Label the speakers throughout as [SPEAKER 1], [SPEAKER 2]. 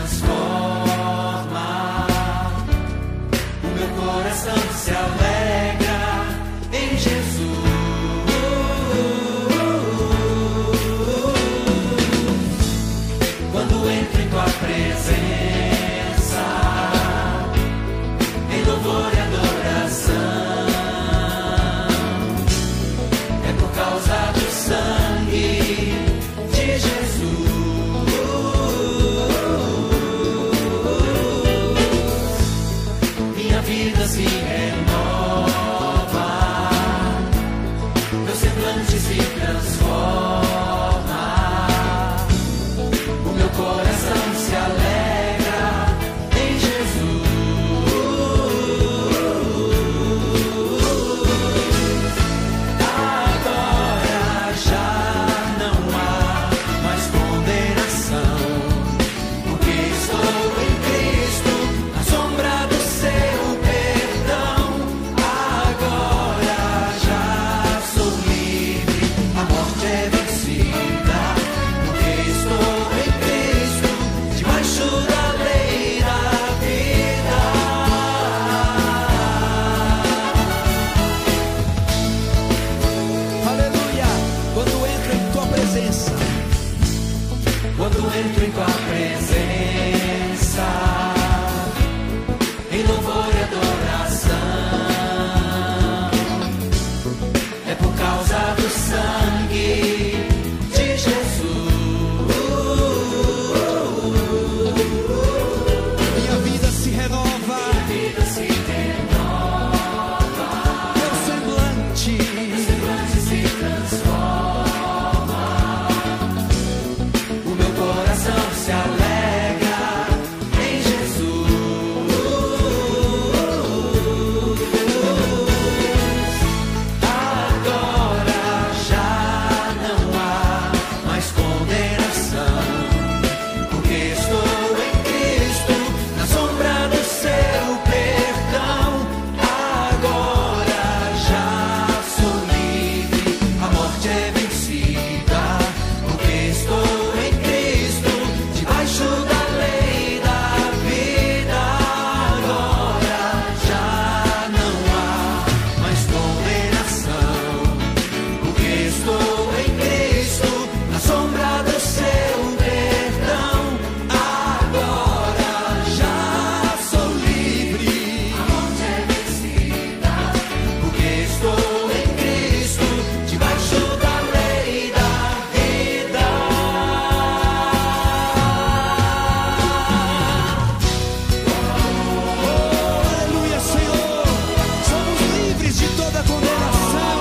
[SPEAKER 1] transforma, o meu coração se alegra em Jesus. Quando entro em tua presença, em louvor e adoração, é por causa do sangue de Jesus. Minha vida se renova, meu semblante se transforma, o meu coração se alegra em Jesus. Agora já não há mais condenação, porque estou em Cristo, na sombra do seu perdão. Agora já sou livre, a morte é vencida, porque estou em Cristo, debaixo da lei da vida.
[SPEAKER 2] Aleluia! Quando entro em tua presença,
[SPEAKER 1] Quando entro em tua presença, em louvor e adoração, é por causa do sangue de Jesus.
[SPEAKER 2] minha vida se renova,
[SPEAKER 1] Minha vida se renova,
[SPEAKER 2] meu semblante
[SPEAKER 1] se transforma, o meu coração se alegra em Jesus. Agora já não há mais condenação, porque estou em Cristo, na sombra do seu perdão. Agora já sou livre, a morte é vencida, porque estou em Cristo, debaixo da lei da vida. Agora já não há mais condenação, porque estou em Cristo, na sombra do seu perdão. Agora já sou livre, a morte é vencida, porque estou em Cristo, debaixo da lei da vida.
[SPEAKER 2] aleluia, Senhor, somos livres de toda condenação.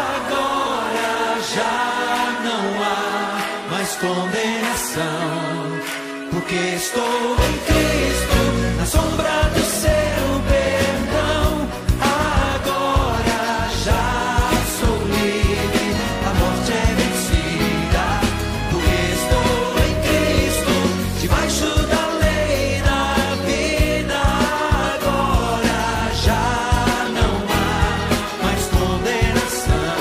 [SPEAKER 1] Agora já não há mais condenação, porque estou em Cristo, na sombra do seu perdão. Agora já sou livre, a morte é vencida, porque estou em Cristo, debaixo da lei da vida. Agora já não há mais condenação,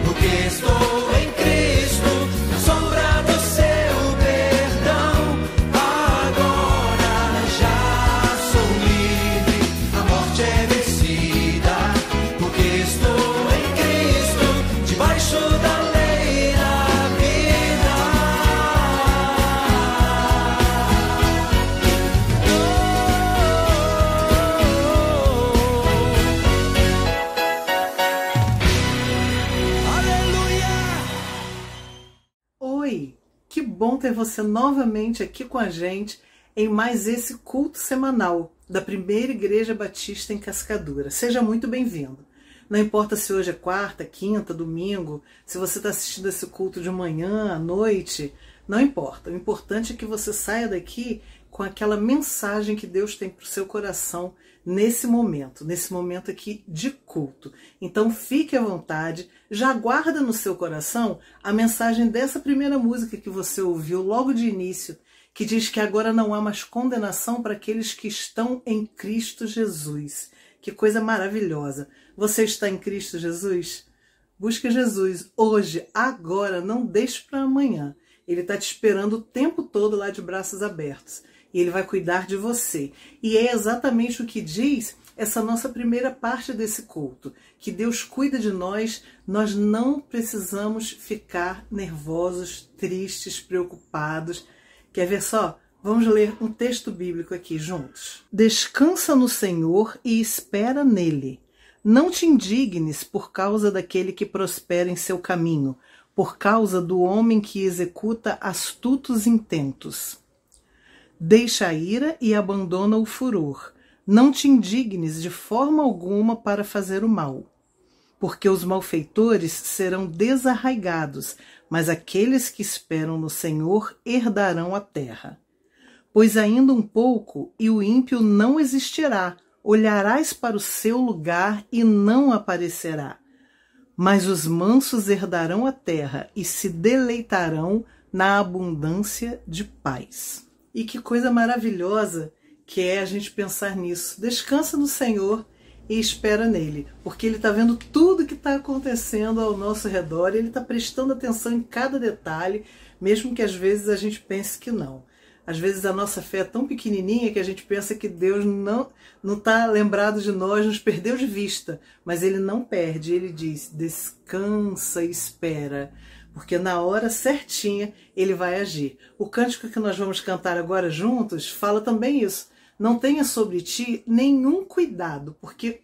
[SPEAKER 1] porque estou em Cristo, na sombra do seu perdão. Agora já sou livre, a morte é vencida, porque estou em Cristo, debaixo da lei da vida.
[SPEAKER 2] Aleluia!
[SPEAKER 3] Oi, que bom ter você novamente aqui com a gente em mais esse culto semanal da Primeira Igreja Batista em Cascadura. Seja muito bem-vindo. Não importa se hoje é quarta, quinta, domingo, se você está assistindo esse culto de manhã, à noite, não importa. O importante é que você saia daqui com aquela mensagem que Deus tem para o seu coração nesse momento aqui de culto. Então fique à vontade, já guarda no seu coração a mensagem dessa primeira música que você ouviu logo de início, que diz que agora não há mais condenação para aqueles que estão em Cristo Jesus. Que coisa maravilhosa! Você está em Cristo Jesus? Busque Jesus hoje, agora, não deixe para amanhã. Ele está te esperando o tempo todo lá de braços abertos. E Ele vai cuidar de você. E é exatamente o que diz essa nossa primeira parte desse culto. Que Deus cuida de nós, nós não precisamos ficar nervosos, tristes, preocupados. Quer ver só? Vamos ler um texto bíblico aqui juntos. Descansa no Senhor e espera nele. Não te indignes por causa daquele que prospera em seu caminho, por causa do homem que executa astutos intentos. Deixa a ira e abandona o furor. Não te indignes de forma alguma para fazer o mal, porque os malfeitores serão desarraigados, mas aqueles que esperam no Senhor herdarão a terra. Pois ainda um pouco e o ímpio não existirá, olharás para o seu lugar e não aparecerá. Mas os mansos herdarão a terra e se deleitarão na abundância de paz. E que coisa maravilhosa que é a gente pensar nisso. Descansa no Senhor e espera nele, porque Ele está vendo tudo que está acontecendo ao nosso redor, Ele está prestando atenção em cada detalhe, mesmo que às vezes a gente pense que não. Às vezes a nossa fé é tão pequenininha que a gente pensa que Deus não está lembrado de nós, nos perdeu de vista. Mas Ele não perde, Ele diz, descansa e espera, porque na hora certinha Ele vai agir. O cântico que nós vamos cantar agora juntos fala também isso. Não tenha sobre ti nenhum cuidado, porque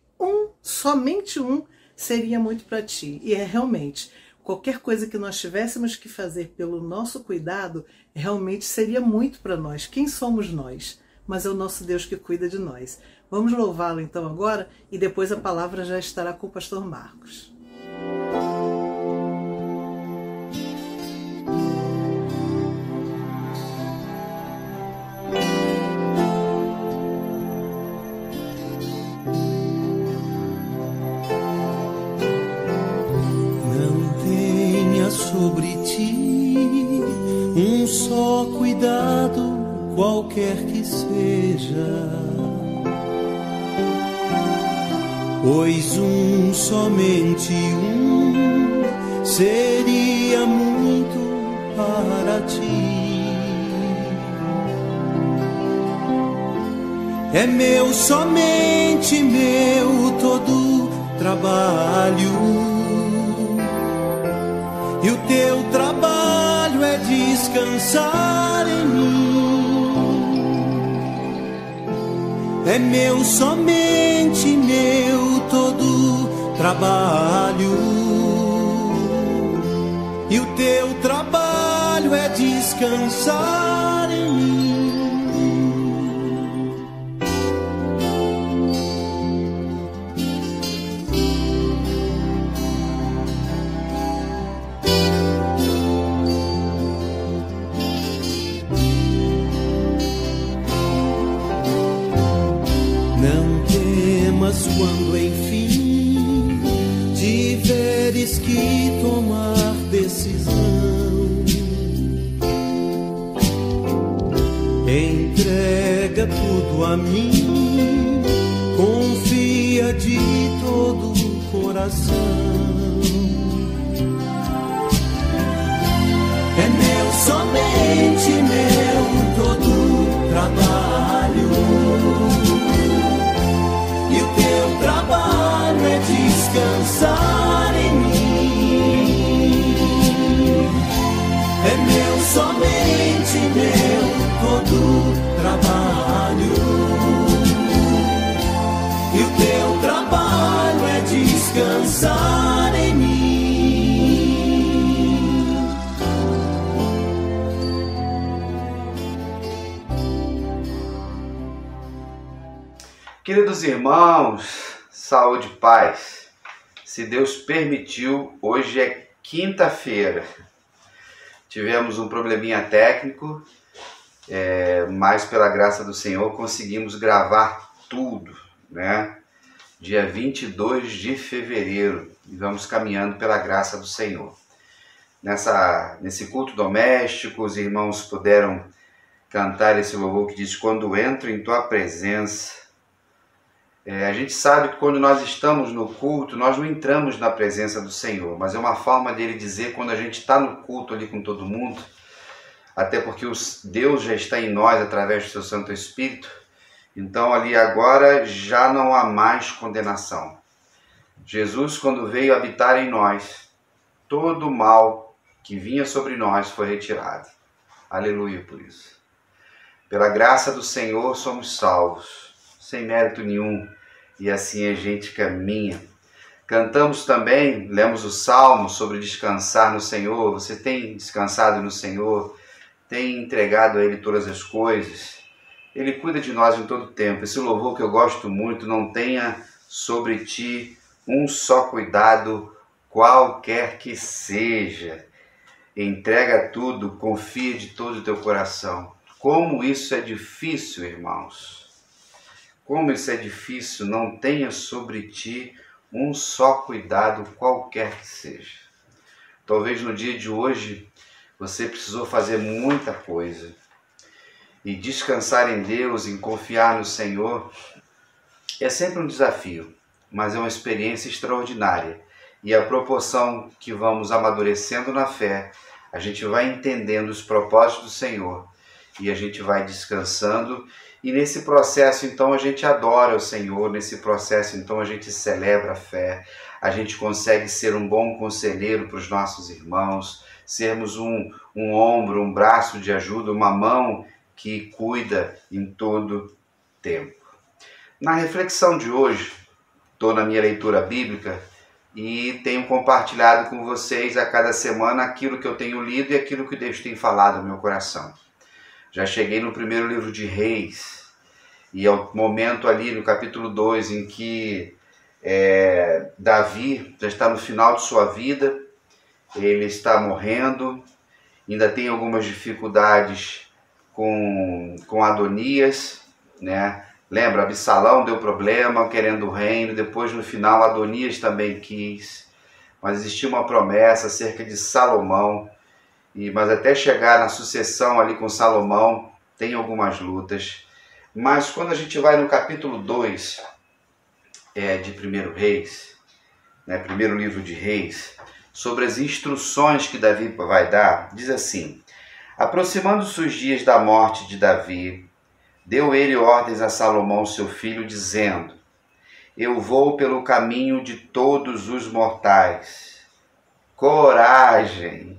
[SPEAKER 3] somente um seria muito para ti. E é realmente... Qualquer coisa que nós tivéssemos que fazer pelo nosso cuidado, realmente seria muito para nós. Quem somos nós? Mas é o nosso Deus que cuida de nós. Vamos louvá-lo então agora e depois a palavra já estará com o pastor Marcos.
[SPEAKER 1] Sobre ti um só cuidado, qualquer que seja, pois somente seria muito para ti. É meu, somente meu, todo trabalho. E o teu trabalho é descansar em mim. É meu, somente meu, todo trabalho. E o teu trabalho é descansar em mim. Quando enfim tiveres que tomar decisão, entrega tudo a mim, confia de todo o coração. É meu, somente meu, todo trabalho. E o teu trabalho é descansar em mim. É meu, somente meu, todo trabalho. E o teu trabalho é descansar em mim.
[SPEAKER 4] Queridos irmãos, saúde e paz. Se Deus permitiu, hoje é quinta-feira. Tivemos um probleminha técnico mas pela graça do Senhor conseguimos gravar tudo, né? Dia 22 de fevereiro, e vamos caminhando pela graça do Senhor. Nesse culto doméstico, os irmãos puderam cantar esse louvor que diz: quando entro em tua presença. A gente sabe que quando nós estamos no culto, nós não entramos na presença do Senhor, mas é uma forma dele dizer quando a gente está no culto ali com todo mundo, até porque Deus já está em nós através do seu Santo Espírito, então ali agora já não há mais condenação. Jesus, quando veio habitar em nós, todo o mal que vinha sobre nós foi retirado. Aleluia por isso. Pela graça do Senhor somos salvos, sem mérito nenhum, e assim a gente caminha. Cantamos também, lemos o Salmo sobre descansar no Senhor. Você tem descansado no Senhor? Tem entregado a Ele todas as coisas? Ele cuida de nós em todo tempo. Esse louvor que eu gosto muito: não tenha sobre ti um só cuidado, qualquer que seja. Entrega tudo, confia de todo o teu coração. Como isso é difícil, irmãos. Como isso é difícil, não tenha sobre ti um só cuidado, qualquer que seja. Talvez no dia de hoje você precisou fazer muita coisa. E descansar em Deus, em confiar no Senhor, é sempre um desafio, mas é uma experiência extraordinária. E à proporção que vamos amadurecendo na fé, a gente vai entendendo os propósitos do Senhor e a gente vai descansando. E nesse processo, então, a gente adora o Senhor, nesse processo, então, a gente celebra a fé, a gente consegue ser um bom conselheiro para os nossos irmãos, sermos um ombro, um braço de ajuda, uma mão que cuida em todo tempo. Na reflexão de hoje, estou na minha leitura bíblica e tenho compartilhado com vocês a cada semana aquilo que eu tenho lido e aquilo que Deus tem falado no meu coração. Já cheguei no primeiro livro de Reis, e é o momento ali no capítulo 2 em que Davi já está no final de sua vida, ele está morrendo, ainda tem algumas dificuldades com Adonias, né? Lembra, Absalão deu problema querendo o reino, depois no final Adonias também quis, mas existia uma promessa acerca de Salomão. Mas até chegar na sucessão ali com Salomão, tem algumas lutas. Mas quando a gente vai no capítulo 2 de 1 Reis, né, primeiro livro de Reis, sobre as instruções que Davi vai dar, diz assim: aproximando-se os dias da morte de Davi, deu ele ordens a Salomão, seu filho, dizendo: eu vou pelo caminho de todos os mortais. Coragem!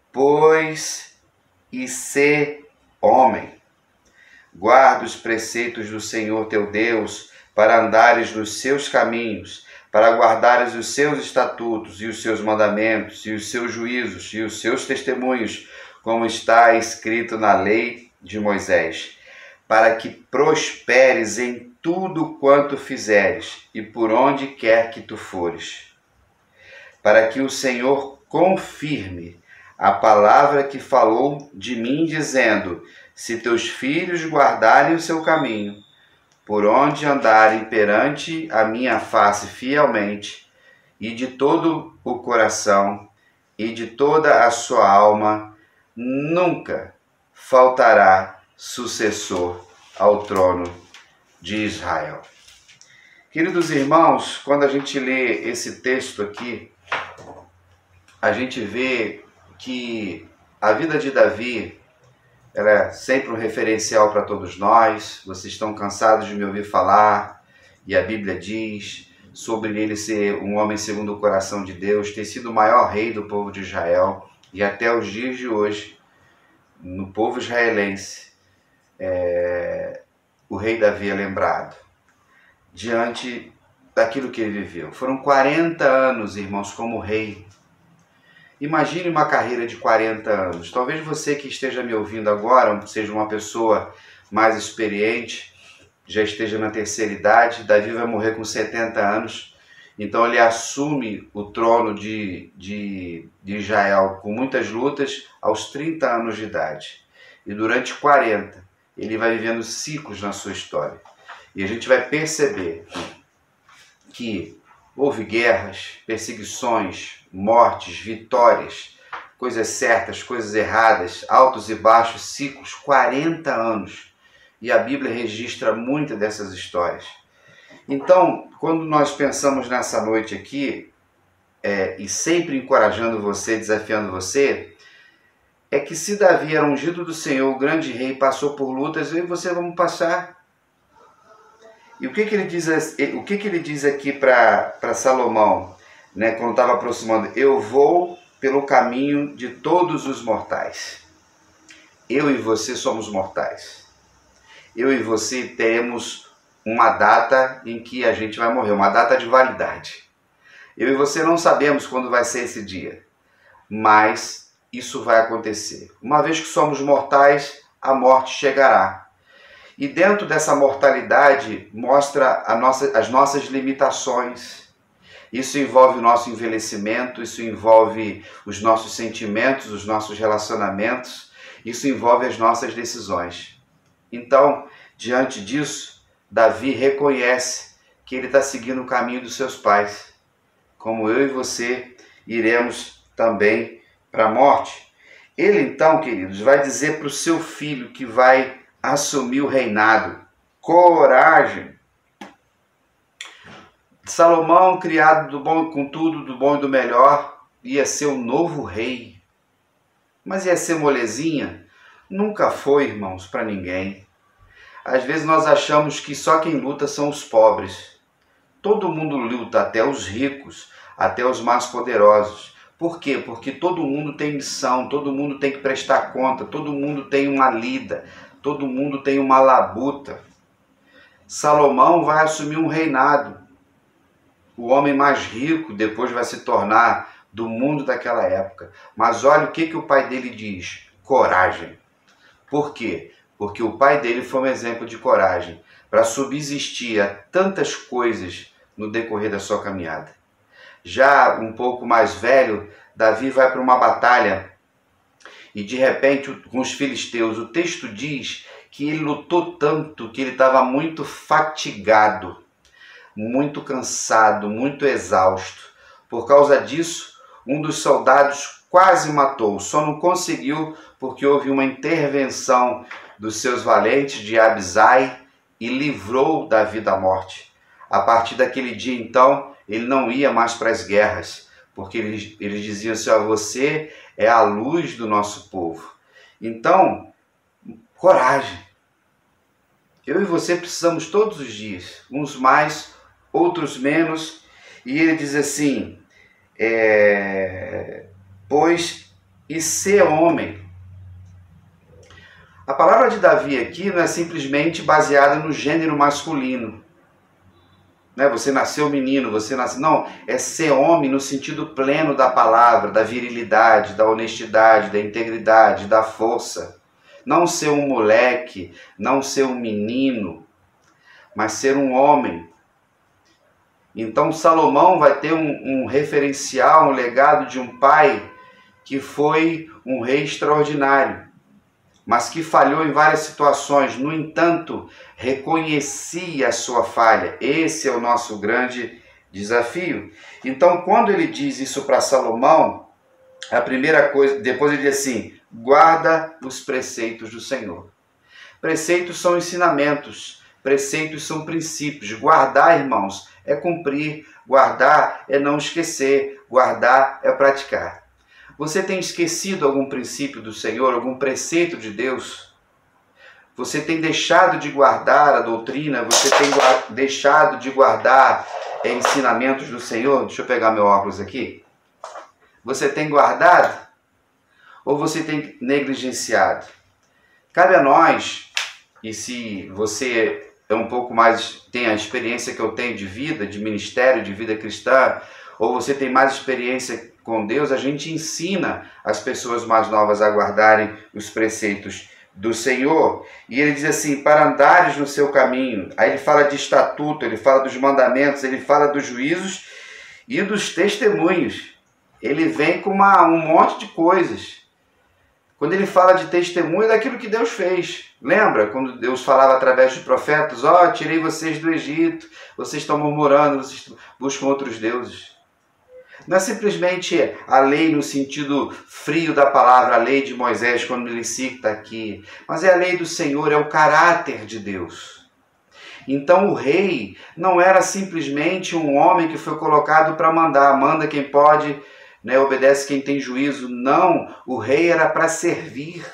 [SPEAKER 4] Pois e sê homem, guarda os preceitos do Senhor teu Deus, para andares nos seus caminhos, para guardares os seus estatutos e os seus mandamentos, e os seus juízos e os seus testemunhos, como está escrito na lei de Moisés, para que prosperes em tudo quanto fizeres, e por onde quer que tu fores, para que o Senhor confirme a palavra que falou de mim, dizendo: se teus filhos guardarem o seu caminho, por onde andarem perante a minha face fielmente, e de todo o coração, e de toda a sua alma, nunca faltará sucessor ao trono de Israel. Queridos irmãos, quando a gente lê esse texto aqui, a gente vê que a vida de Davi ela é sempre um referencial para todos nós. Vocês estão cansados de me ouvir falar, e a Bíblia diz sobre ele ser um homem segundo o coração de Deus, ter sido o maior rei do povo de Israel, e até os dias de hoje, no povo israelense, o rei Davi é lembrado diante daquilo que ele viveu. Foram 40 anos, irmãos, como rei. Imagine uma carreira de 40 anos. Talvez você que esteja me ouvindo agora seja uma pessoa mais experiente, já esteja na terceira idade. Davi vai morrer com 70 anos. Então ele assume o trono de Israel com muitas lutas aos 30 anos de idade. E durante 40, ele vai vivendo ciclos na sua história. E a gente vai perceber que houve guerras, perseguições, mortes, vitórias, coisas certas, coisas erradas, altos e baixos, ciclos, 40 anos. E a Bíblia registra muitas dessas histórias. Então, quando nós pensamos nessa noite aqui, e sempre encorajando você, desafiando você, é que se Davi era ungido do Senhor, o grande rei, passou por lutas, eu e você vamos passar. E o que ele diz aqui para Salomão, né, quando estava aproximando? Eu vou pelo caminho de todos os mortais. Eu e você somos mortais. Eu e você temos uma data em que a gente vai morrer, uma data de validade. Eu e você não sabemos quando vai ser esse dia, mas isso vai acontecer. Uma vez que somos mortais, a morte chegará. E dentro dessa mortalidade mostra as nossas limitações. Isso envolve o nosso envelhecimento, isso envolve os nossos sentimentos, os nossos relacionamentos, isso envolve as nossas decisões. Então, diante disso, Davi reconhece que ele está seguindo o caminho dos seus pais, como eu e você iremos também para a morte. Ele então, queridos, vai dizer para o seu filho que vai assumir o reinado: coragem. Salomão, criado do bom, com tudo do bom e do melhor, ia ser o novo rei. Mas ia ser molezinha? Nunca foi, irmãos, para ninguém. Às vezes nós achamos que só quem luta são os pobres. Todo mundo luta, até os ricos, até os mais poderosos. Por quê? Porque todo mundo tem missão, todo mundo tem que prestar conta, todo mundo tem uma lida, todo mundo tem uma labuta. Salomão vai assumir um reinado. O homem mais rico depois vai se tornar do mundo daquela época. Mas olha o que o pai dele diz: coragem. Por quê? Porque o pai dele foi um exemplo de coragem para subsistir a tantas coisas no decorrer da sua caminhada. Já um pouco mais velho, Davi vai para uma batalha e de repente com os filisteus, o texto diz que ele lutou tanto que ele estava muito fatigado, muito cansado, muito exausto. Por causa disso, um dos soldados quase matou, só não conseguiu porque houve uma intervenção dos seus valentes de Abisai e livrou Davi da morte. A partir daquele dia, então, ele não ia mais para as guerras, porque eles diziam assim: você é a luz do nosso povo. Então, coragem. Eu e você precisamos todos os dias, uns mais, outros menos. E ele diz assim, e ser homem. A palavra de Davi aqui não é simplesmente baseada no gênero masculino. Né? Você nasceu menino, você nasceu... Não, é ser homem no sentido pleno da palavra, da virilidade, da honestidade, da integridade, da força. Não ser um moleque, não ser um menino, mas ser um homem. Então Salomão vai ter um referencial, um legado de um pai que foi um rei extraordinário, mas que falhou em várias situações. No entanto, reconhecia a sua falha. Esse é o nosso grande desafio. Então, quando ele diz isso para Salomão, a primeira coisa, depois ele diz assim: guarda os preceitos do Senhor. Preceitos são ensinamentos, preceitos são princípios. Guardar, irmãos, é cumprir. Guardar é não esquecer. Guardar é praticar. Você tem esquecido algum princípio do Senhor, algum preceito de Deus? Você tem deixado de guardar a doutrina? Você tem deixado de guardar ensinamentos do Senhor? Deixa eu pegar meu óculos aqui. Você tem guardado? Ou você tem negligenciado? Cabe a nós, e se você é um pouco mais, tem a experiência que eu tenho de vida, de ministério, de vida cristã, ou você tem mais experiência com Deus, a gente ensina as pessoas mais novas a guardarem os preceitos do Senhor. E ele diz assim: para andares no seu caminho. Aí ele fala de estatuto, ele fala dos mandamentos, ele fala dos juízos e dos testemunhos. Ele vem com um monte de coisas. Quando ele fala de testemunho daquilo que Deus fez. Lembra quando Deus falava através de profetas? Ó, tirei vocês do Egito, vocês estão murmurando, vocês buscam outros deuses. Não é simplesmente a lei no sentido frio da palavra, a lei de Moisés, quando ele cita aqui. Mas é a lei do Senhor, é o caráter de Deus. Então o rei não era simplesmente um homem que foi colocado para mandar. Manda quem pode, né, obedece quem tem juízo. Não, o rei era para servir.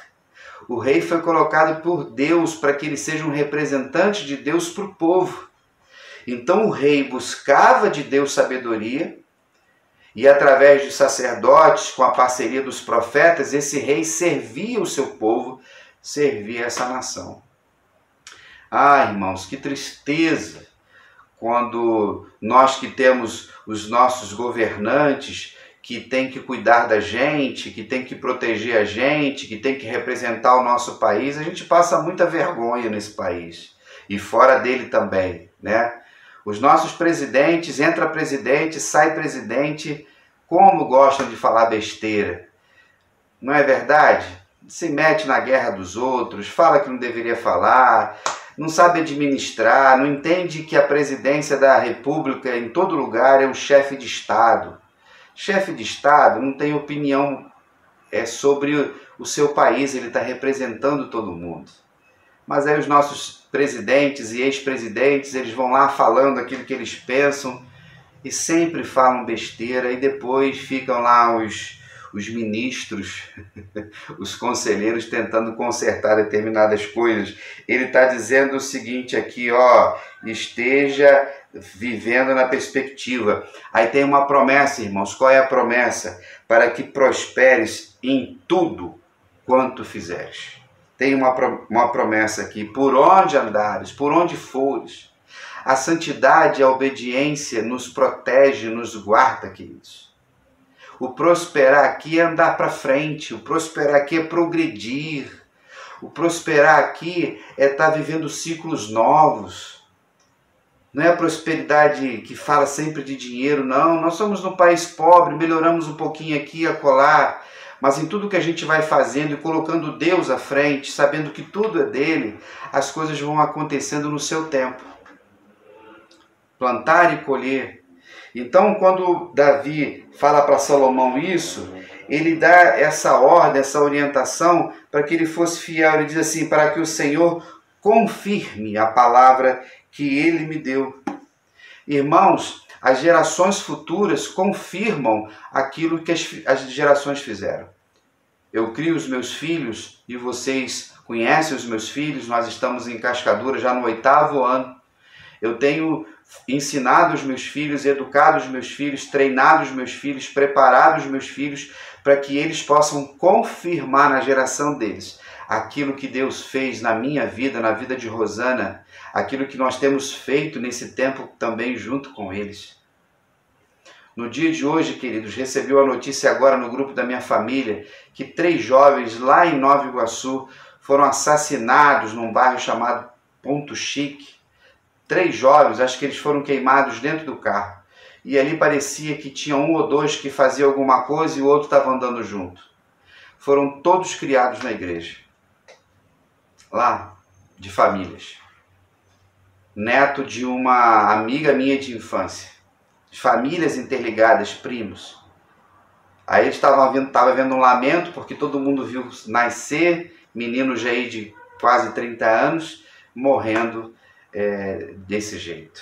[SPEAKER 4] O rei foi colocado por Deus para que ele seja um representante de Deus para o povo. Então o rei buscava de Deus sabedoria e através de sacerdotes, com a parceria dos profetas, esse rei servia o seu povo, servia essa nação. Ah, irmãos, que tristeza quando nós que temos os nossos governantes que tem que cuidar da gente, que tem que proteger a gente, que tem que representar o nosso país, a gente passa muita vergonha nesse país e fora dele também, né? Os nossos presidentes, entra presidente, sai presidente, como gostam de falar besteira. Não é verdade? Se mete na guerra dos outros, fala que não deveria falar, não sabe administrar, não entende que a presidência da República em todo lugar é um chefe de Estado. Chefe de Estado não tem opinião sobre o seu país, ele está representando todo mundo. Mas aí os nossos presidentes e ex-presidentes, eles vão lá falando aquilo que eles pensam e sempre falam besteira e depois ficam lá os ministros, os conselheiros tentando consertar determinadas coisas. Ele está dizendo o seguinte aqui, ó, esteja vivendo na perspectiva. Aí tem uma promessa, irmãos. Qual é a promessa? Para que prosperes em tudo quanto fizeres. Tem uma promessa aqui, por onde andares, por onde fores. A santidade e a obediência nos protege, nos guarda, queridos. O prosperar aqui é andar para frente, o prosperar aqui é progredir. O prosperar aqui é estar vivendo ciclos novos. Não é a prosperidade que fala sempre de dinheiro, não. Nós somos num país pobre, melhoramos um pouquinho aqui e acolá. Mas em tudo que a gente vai fazendo e colocando Deus à frente, sabendo que tudo é dele, as coisas vão acontecendo no seu tempo. Plantar e colher. Então, quando Davi fala para Salomão isso, ele dá essa ordem, essa orientação para que ele fosse fiel. Ele diz assim, para que o Senhor confirme a palavra que ele me deu. Irmãos, as gerações futuras confirmam aquilo que as gerações fizeram. Eu crio os meus filhos e vocês conhecem os meus filhos, nós estamos em Cascadura já no 8º ano. Eu tenho ensinado os meus filhos, educado os meus filhos, treinado os meus filhos, preparado os meus filhos para que eles possam confirmar na geração deles aquilo que Deus fez na minha vida, na vida de Rosana, aquilo que nós temos feito nesse tempo também junto com eles. No dia de hoje, queridos, recebi a notícia agora no grupo da minha família que 3 jovens lá em Nova Iguaçu foram assassinados num bairro chamado Ponto Chique. 3 jovens, acho que eles foram queimados dentro do carro. E ali parecia que tinha 1 ou 2 que faziam alguma coisa e o outro estava andando junto. Foram todos criados na igreja. Lá, de famílias. Neto de uma amiga minha de infância. Famílias interligadas, primos. Aí eles estavam vendo um lamento, porque todo mundo viu nascer, menino já aí de quase 30 anos, morrendo desse jeito.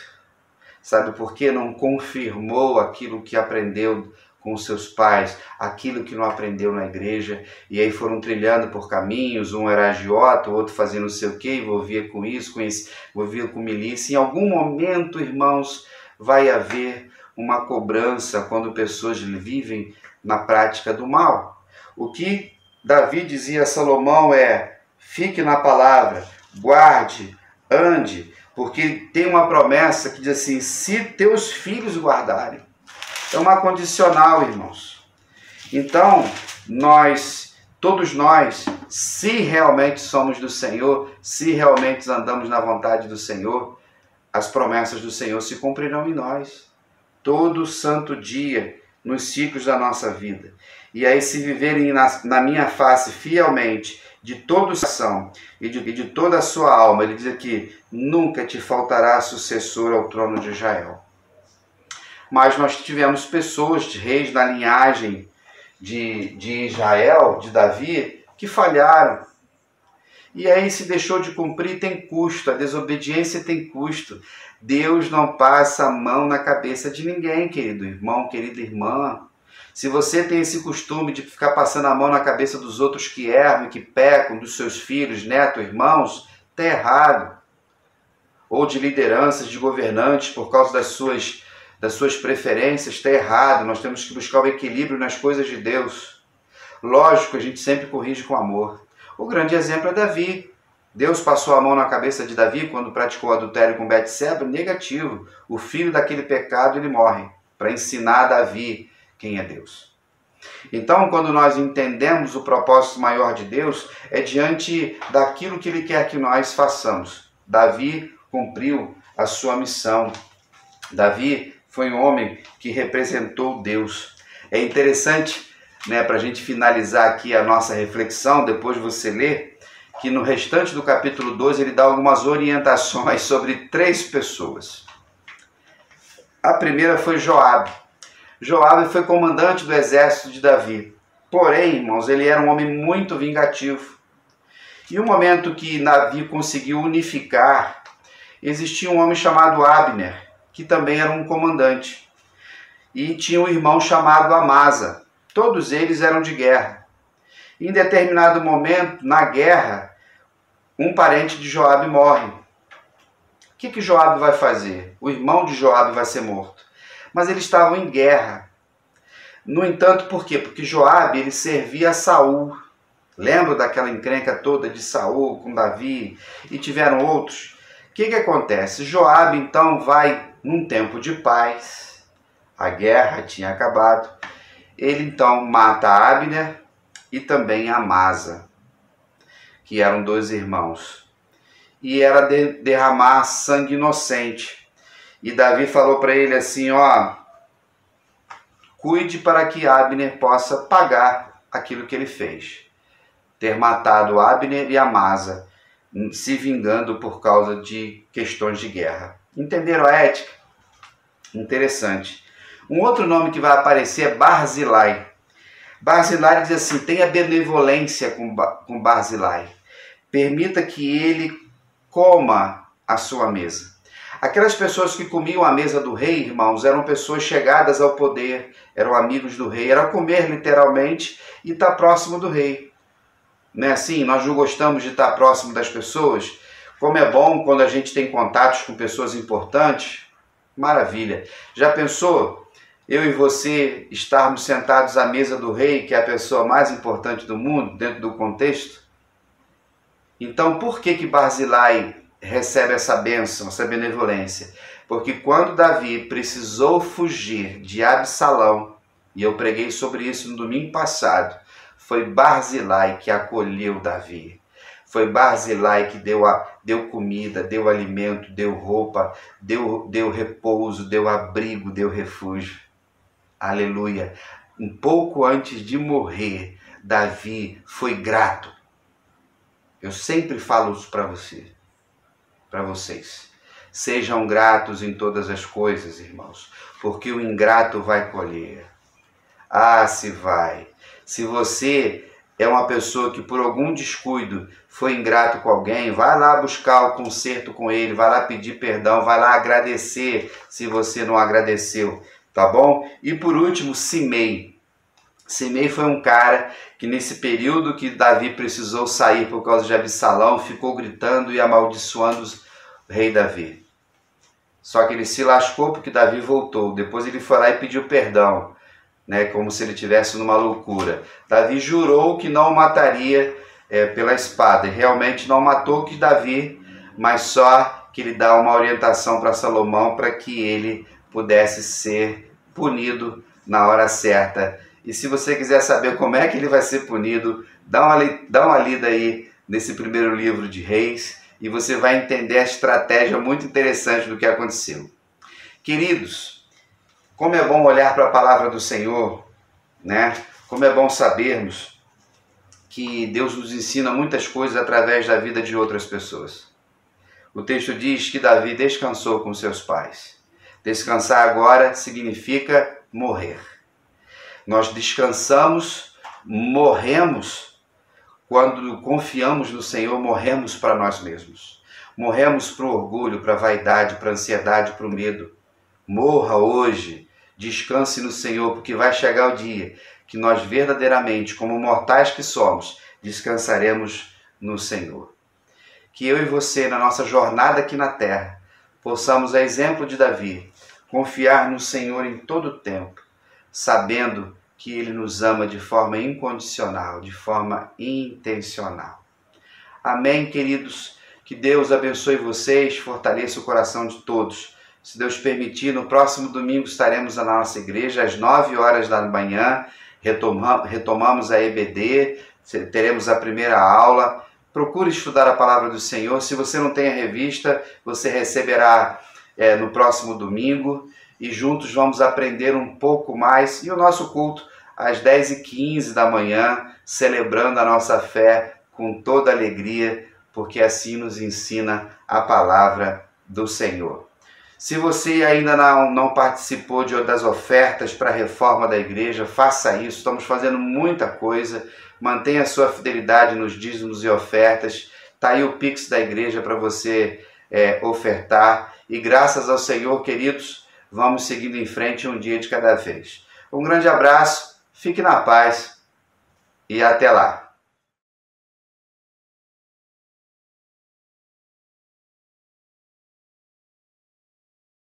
[SPEAKER 4] Sabe por quê? Não confirmou aquilo que aprendeu com seus pais, aquilo que não aprendeu na igreja, e aí foram trilhando por caminhos, um era agiota, o outro fazia não sei o quê, envolvia com isso, envolvia com milícia. Em algum momento, irmãos, vai haver uma cobrança quando pessoas vivem na prática do mal. O que Davi dizia a Salomão é: fique na palavra, guarde, ande, porque tem uma promessa que diz assim, se teus filhos guardarem. É uma condicional, irmãos. Então, todos nós, se realmente somos do Senhor, se realmente andamos na vontade do Senhor, as promessas do Senhor se cumprirão em nós. Todo santo dia nos ciclos da nossa vida. E aí, se viverem na minha face fielmente, de todo o coração e de toda a sua alma, ele diz aqui, nunca te faltará sucessor ao trono de Israel. Mas nós tivemos pessoas, reis da linhagem de Israel, de Davi, que falharam. E aí, se deixou de cumprir, tem custo, a desobediência tem custo. Deus não passa a mão na cabeça de ninguém, querido irmão, querida irmã. Se você tem esse costume de ficar passando a mão na cabeça dos outros que erram e que pecam, dos seus filhos, netos, irmãos, está errado. Ou de lideranças, de governantes, por causa das suas preferências, está errado. Nós temos que buscar o equilíbrio nas coisas de Deus. Lógico, a gente sempre corrige com amor. O grande exemplo é Davi. Deus passou a mão na cabeça de Davi quando praticou adultério com Betseba? Negativo. O filho daquele pecado, ele morre, para ensinar a Davi quem é Deus. Então, quando nós entendemos o propósito maior de Deus, é diante daquilo que Ele quer que nós façamos. Davi cumpriu a sua missão. Davi foi um homem que representou Deus. É interessante, para a gente finalizar aqui a nossa reflexão, depois de você ler, que no restante do capítulo 12 ele dá algumas orientações sobre 3 pessoas. A primeira foi Joabe. Joabe foi comandante do exército de Davi. Porém, irmãos, ele era um homem muito vingativo. E o momento que Davi conseguiu unificar, existia um homem chamado Abner, que também era um comandante. E tinha um irmão chamado Amasa. Todos eles eram de guerra. Em determinado momento, na guerra, um parente de Joabe morre. O que Joabe vai fazer? O irmão de Joabe vai ser morto. Mas eles estavam em guerra. No entanto, por quê? Porque Joabe, ele servia a Saul. Lembra daquela encrenca toda de Saul com Davi? E tiveram outros. O que acontece? Joabe, então, vai num tempo de paz. A guerra tinha acabado. Ele, então, mata Abner e também Amasa, que eram 2 irmãos. E era derramar sangue inocente. E Davi falou para ele assim, cuide para que Abner possa pagar aquilo que ele fez. Ter matado Abner e Amasa, se vingando por causa de questões de guerra. Entenderam a ética? Interessante. Um outro nome que vai aparecer é Barzilai. Barzilai diz assim, tenha benevolência com Barzilai. Permita que ele coma a sua mesa. Aquelas pessoas que comiam a mesa do rei, irmãos, eram pessoas chegadas ao poder, eram amigos do rei, era comer literalmente e estar próximo do rei. Não é assim? Nós não gostamos de estar próximo das pessoas? Como é bom quando a gente tem contatos com pessoas importantes? Maravilha! Já pensou eu e você estarmos sentados à mesa do rei, que é a pessoa mais importante do mundo, dentro do contexto? Então, por que Barzilai recebe essa bênção, essa benevolência? Porque quando Davi precisou fugir de Absalão, e eu preguei sobre isso no domingo passado, foi Barzilai que acolheu Davi. Foi Barzilai que deu comida, deu alimento, deu roupa, deu repouso, deu abrigo, deu refúgio. Aleluia! Um pouco antes de morrer, Davi foi grato. Eu sempre falo isso para vocês. Sejam gratos em todas as coisas, irmãos, porque o ingrato vai colher. Ah, se vai. Se você é uma pessoa que por algum descuido foi ingrato com alguém, vai lá buscar o conserto com ele, vai lá pedir perdão, vai lá agradecer se você não agradeceu, tá bom? E por último, Simei. Simei foi um cara que nesse período que Davi precisou sair por causa de Absalão, ficou gritando e amaldiçoando o rei Davi. Só que ele se lascou porque Davi voltou. Depois ele foi lá e pediu perdão, como se ele estivesse numa loucura. Davi jurou que não o mataria pela espada. E realmente não matou que Davi, mas só que ele dá uma orientação para Salomão para que ele pudesse ser punido na hora certa. E se você quiser saber como é que ele vai ser punido, dá uma lida aí nesse primeiro livro de Reis e você vai entender a estratégia muito interessante do que aconteceu. Queridos, Como é bom olhar para a palavra do Senhor, né? Como é bom sabermos que Deus nos ensina muitas coisas através da vida de outras pessoas. O texto diz que Davi descansou com seus pais. Descansar agora significa morrer. Nós descansamos, morremos, quando confiamos no Senhor, morremos para nós mesmos. Morremos para o orgulho, para a vaidade, para a ansiedade, para o medo. Morra hoje, descanse no Senhor, porque vai chegar o dia que nós verdadeiramente, como mortais que somos, descansaremos no Senhor. Que eu e você, na nossa jornada aqui na terra, possamos, a exemplo de Davi, confiar no Senhor em todo o tempo, sabendo que Ele nos ama de forma incondicional, de forma intencional. Amém, queridos? Que Deus abençoe vocês, fortaleça o coração de todos. Se Deus permitir, no próximo domingo estaremos na nossa igreja, às 9 horas da manhã, retomamos a EBD, teremos a primeira aula. Procure estudar a palavra do Senhor. Se você não tem a revista, você receberá no próximo domingo e juntos vamos aprender um pouco mais. E o nosso culto às 10h15 da manhã, celebrando a nossa fé com toda alegria, porque assim nos ensina a palavra do Senhor. Se você ainda não participou das ofertas para a reforma da igreja, faça isso. Estamos fazendo muita coisa. Mantenha a sua fidelidade nos dízimos e ofertas. Está aí o Pix da igreja para você ofertar. E graças ao Senhor, queridos, vamos seguindo em frente um dia de cada vez. Um grande abraço, fique na paz e até lá.